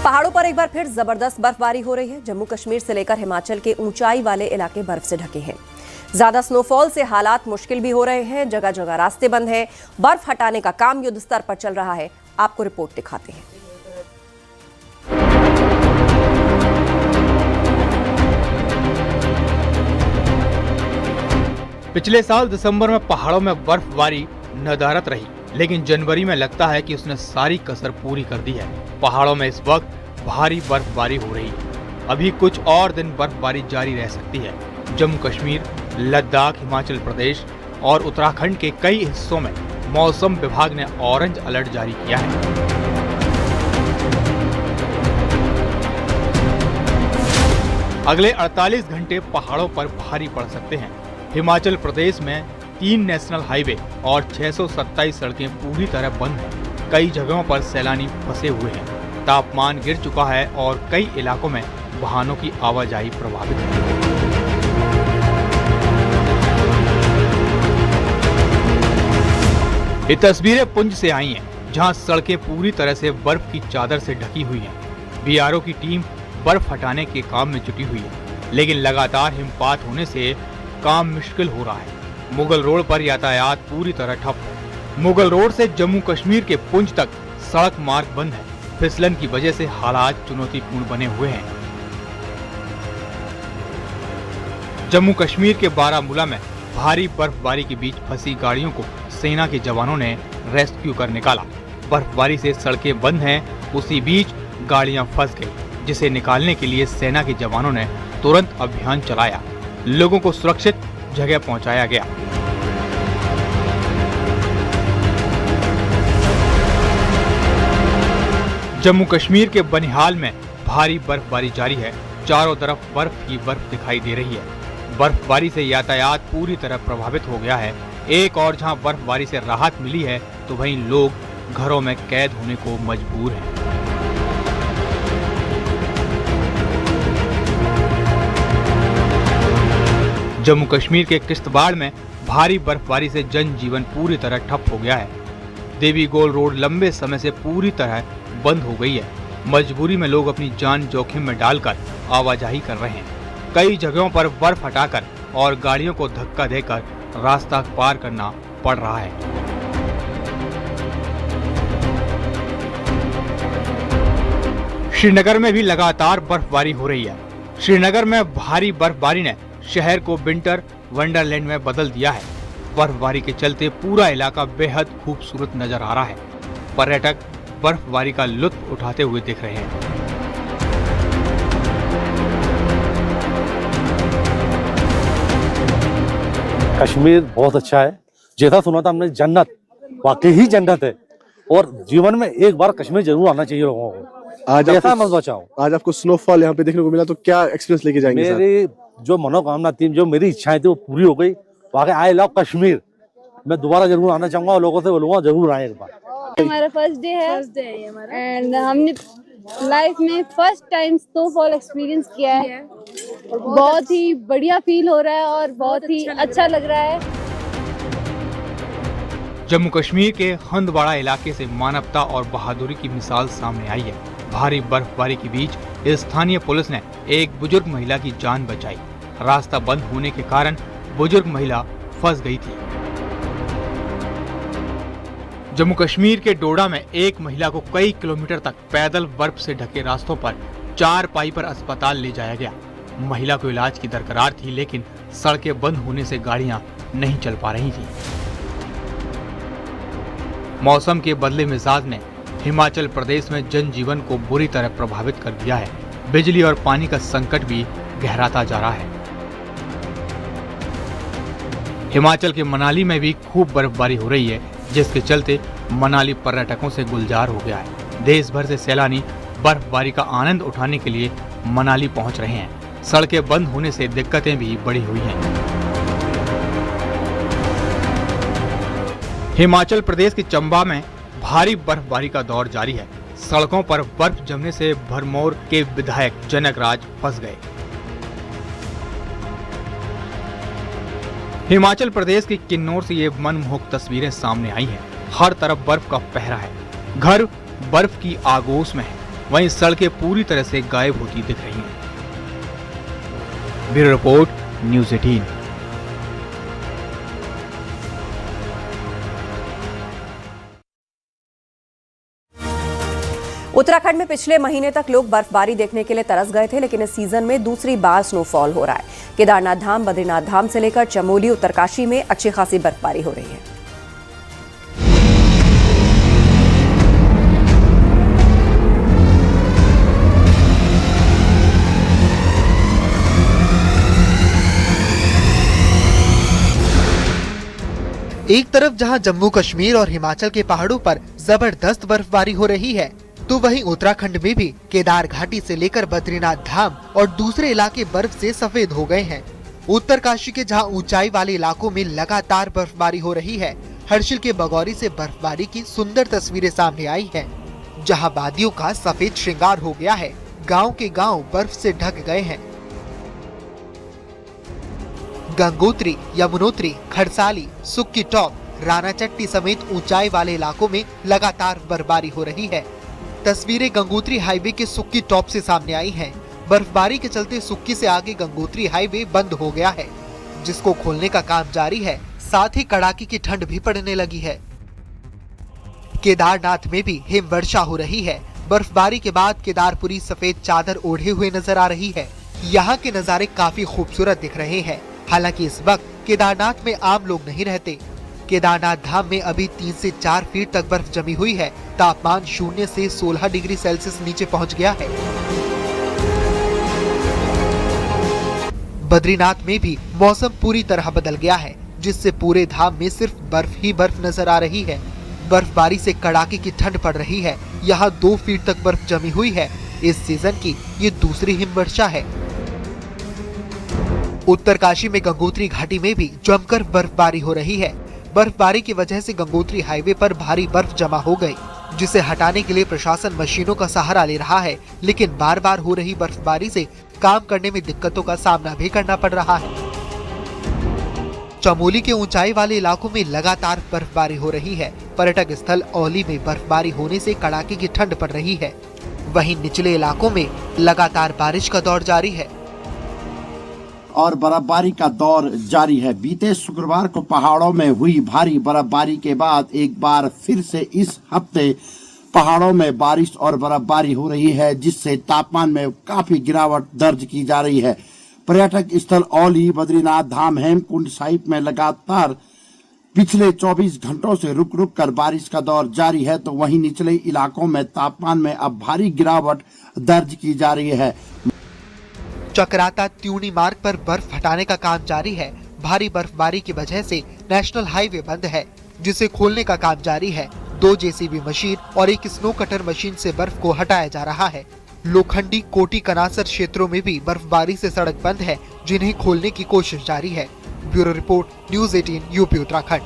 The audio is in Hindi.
पहाड़ों पर एक बार फिर जबरदस्त बर्फबारी हो रही है। जम्मू कश्मीर से लेकर हिमाचल के ऊंचाई वाले इलाके बर्फ से ढके हैं। ज्यादा स्नोफॉल से हालात मुश्किल भी हो रहे हैं। जगह जगह रास्ते बंद हैं। बर्फ हटाने का काम युद्ध स्तर पर चल रहा है। आपको रिपोर्ट दिखाते हैं। पिछले साल दिसंबर में पहाड़ों में बर्फबारी नदारत रही, लेकिन जनवरी में लगता है कि उसने सारी कसर पूरी कर दी है। पहाड़ों में इस वक्त भारी बर्फबारी हो रही है। अभी कुछ और दिन बर्फबारी जारी रह सकती है। जम्मू कश्मीर, लद्दाख, हिमाचल प्रदेश और उत्तराखंड के कई हिस्सों में मौसम विभाग ने ऑरेंज अलर्ट जारी किया है। अगले 48 घंटे पहाड़ों पर भारी पड़ सकते हैं। हिमाचल प्रदेश में 3 नेशनल हाईवे और 627 सड़कें पूरी तरह बंद हैं। कई जगहों पर सैलानी फंसे हुए हैं। तापमान गिर चुका है और कई इलाकों में वाहनों की आवाजाही प्रभावित है। ये तस्वीरें पुंछ से आई हैं, जहां सड़कें पूरी तरह से बर्फ की चादर से ढकी हुई हैं। बीआरओ की टीम बर्फ हटाने के काम में जुटी हुई है, लेकिन लगातार हिमपात होने से काम मुश्किल हो रहा है। मुगल रोड पर यातायात पूरी तरह ठप है। मुगल रोड से जम्मू कश्मीर के पुंछ तक सड़क मार्ग बंद है। फिसलन की वजह से हालात चुनौतीपूर्ण बने हुए हैं। जम्मू कश्मीर के बारामूला में भारी बर्फबारी के बीच फंसी गाड़ियों को सेना के जवानों ने रेस्क्यू कर निकाला। बर्फबारी से सड़कें बंद हैं, उसी बीच गाड़ियां फंस गई, जिसे निकालने के लिए सेना के जवानों ने तुरंत अभियान चलाया। लोगों को सुरक्षित जगह पहुंचाया गया। जम्मू कश्मीर के बनिहाल में भारी बर्फबारी जारी है। चारों तरफ बर्फ ही बर्फ दिखाई दे रही है। बर्फबारी से यातायात पूरी तरह प्रभावित हो गया है। एक और जहां बर्फबारी से राहत मिली है, तो वहीं लोग घरों में कैद होने को मजबूर हैं। जम्मू कश्मीर के किश्तवाड़ में भारी बर्फबारी से जनजीवन पूरी तरह ठप हो गया है। देवी गोल रोड लंबे समय से पूरी तरह बंद हो गई है। मजबूरी में लोग अपनी जान जोखिम में डालकर आवाजाही कर रहे हैं। कई जगहों पर बर्फ हटाकर और गाड़ियों को धक्का देकर रास्ता पार करना पड़ रहा है। श्रीनगर में भी लगातार बर्फबारी हो रही है। श्रीनगर में भारी बर्फबारी ने शहर को विंटर वंडरलैंड में बदल दिया है। बर्फबारी के चलते पूरा इलाका बेहद खूबसूरत नजर आ रहा है। पर्यटक बर्फबारी का लुत्फ उठाते हुए दिख रहे हैं। कश्मीर बहुत अच्छा है। जैसा सुना था हमने, जन्नत, वाकई ही जन्नत है। और जीवन में एक बार कश्मीर जरूर आना चाहिए लोगों को। आज ऐसा मत बचाओ। आज आपको स्नोफॉल यहाँ पे देखने को मिला, तो क्या एक्सपीरियंस लेके जाएंगे? मेरी जो मनोकामना थी, जो मेरी इच्छाएं थी, वो पूरी हो गई। वाकई आई लव कश्मीर। मैं दोबारा जरूर आना चाहूंगा और लोगों से बोलूंगा जरूर आए एक बार। हमारा फर्स्ट डे है एंड हमने लाइफ में फर्स्ट टाइम स्नोफॉल एक्सपीरियंस किया है। बहुत ही बढ़िया फील हो रहा है और बहुत ही अच्छा लग रहा है। जम्मू कश्मीर के हंदवाड़ा इलाके से मानवता और बहादुरी की मिसाल सामने आई है। भारी बर्फबारी के बीच स्थानीय पुलिस ने एक बुजुर्ग महिला की जान बचाई। रास्ता बंद होने के कारण बुजुर्ग महिला फंस गई थी। जम्मू कश्मीर के डोडा में एक महिला को कई किलोमीटर तक पैदल बर्फ से ढके रास्तों पर 4 पाई पर अस्पताल ले जाया गया। महिला को इलाज की दरकार थी, लेकिन सड़कें बंद होने से गाड़ियां नहीं चल पा रही थी। मौसम के बदले मिजाज ने हिमाचल प्रदेश में जनजीवन को बुरी तरह प्रभावित कर दिया है। बिजली और पानी का संकट भी गहराता जा रहा है। हिमाचल के मनाली में भी खूब बर्फबारी हो रही है, जिसके चलते मनाली पर्यटकों से गुलजार हो गया है। देश भर से सैलानी बर्फबारी का आनंद उठाने के लिए मनाली पहुंच रहे हैं। सड़कें बंद होने से दिक्कतें भी बढ़ी हुई हैं। हिमाचल प्रदेश के चंबा में भारी बर्फबारी का दौर जारी है। सड़कों पर बर्फ जमने से भरमौर के विधायक जनक राज फंस गए। हिमाचल प्रदेश के किन्नौर से ये मनमोहक तस्वीरें सामने आई हैं। हर तरफ बर्फ का पहरा है। घर बर्फ की आगोश में है। वहीं सड़कें पूरी तरह से गायब होती दिख रही हैं। Bureau report, news 18। उत्तराखंड में पिछले महीने तक लोग बर्फबारी देखने के लिए तरस गए थे, लेकिन इस सीजन में दूसरी बार स्नोफॉल हो रहा है। केदारनाथ धाम, बद्रीनाथ धाम से लेकर चमोली, उत्तरकाशी में अच्छी खासी बर्फबारी हो रही है। एक तरफ जहां जम्मू कश्मीर और हिमाचल के पहाड़ों पर जबरदस्त बर्फबारी हो रही है, तो वहीं उत्तराखंड में भी केदार घाटी से लेकर बद्रीनाथ धाम और दूसरे इलाके बर्फ से सफेद हो गए हैं। उत्तरकाशी के जहां ऊंचाई वाले इलाकों में लगातार बर्फबारी हो रही है, हर्षिल के बगौरी से बर्फबारी की सुंदर तस्वीरें सामने आई हैं, जहां वादियों का सफेद श्रृंगार हो गया है। गांव के गांव बर्फ से ढक गए हैं। गंगोत्री, यमुनोत्री, खरसाली, सुक्की टॉप, रानाचट्टी समेत ऊंचाई वाले इलाकों में लगातार बर्फबारी हो रही है। तस्वीरें गंगोत्री हाईवे के सुक्की टॉप से सामने आई हैं। बर्फबारी के चलते सुक्की से आगे गंगोत्री हाईवे बंद हो गया है, जिसको खोलने का काम जारी है। साथ ही कड़ाके की ठंड भी पड़ने लगी है। केदारनाथ में भी हिमवर्षा हो रही है। बर्फबारी के बाद केदारपुरी सफेद चादर ओढ़े हुए नजर आ रही है। यहाँ के नजारे काफी खूबसूरत दिख रहे हैं। हालांकि इस वक्त केदारनाथ में आम लोग नहीं रहते। केदारनाथ धाम में अभी 3 से 4 फीट तक बर्फ जमी हुई है। तापमान 0 से 16 डिग्री सेल्सियस नीचे पहुंच गया है। बद्रीनाथ में भी मौसम पूरी तरह बदल गया है, जिससे पूरे धाम में सिर्फ बर्फ ही बर्फ नजर आ रही है। बर्फबारी से कड़ाके की ठंड पड़ रही है। यहाँ 2 फीट तक बर्फ जमी हुई है। इस सीजन की ये दूसरी हिमवर्षा है। उत्तरकाशी में गंगोत्री घाटी में भी जमकर बर्फबारी हो रही है। बर्फबारी की वजह से गंगोत्री हाईवे पर भारी बर्फ जमा हो गई, जिसे हटाने के लिए प्रशासन मशीनों का सहारा ले रहा है, लेकिन बार बार हो रही बर्फबारी से काम करने में दिक्कतों का सामना भी करना पड़ रहा है। चमोली के ऊंचाई वाले इलाकों में लगातार बर्फबारी हो रही है। पर्यटक स्थल औली में बर्फबारी होने से कड़ाके की ठंड पड़ रही है। वहीं निचले इलाकों में लगातार बारिश का दौर जारी है और बर्फबारी का दौर जारी है। बीते शुक्रवार को पहाड़ों में हुई भारी बर्फबारी के बाद एक बार फिर से इस हफ्ते पहाड़ों में बारिश और बर्फबारी हो रही है, जिससे तापमान में काफी गिरावट दर्ज की जा रही है। पर्यटक स्थल औली, बद्रीनाथ धाम, हेमकुंड साहिब में लगातार पिछले 24 घंटों से रुक रुक कर बारिश का दौर जारी है, तो वहीं निचले इलाकों में तापमान में अब भारी गिरावट दर्ज की जा रही है। चक्राता त्यूनी मार्ग पर बर्फ हटाने का काम जारी है। भारी बर्फबारी की वजह से नेशनल हाईवे बंद है, जिसे खोलने का काम जारी है। 2 जेसीबी मशीन और एक स्नो कटर मशीन से बर्फ को हटाया जा रहा है। लोखंडी, कोटी, कनासर क्षेत्रों में भी बर्फबारी से सड़क बंद है, जिन्हें खोलने की कोशिश जारी है। Bureau report, news 18, UP Uttarakhand.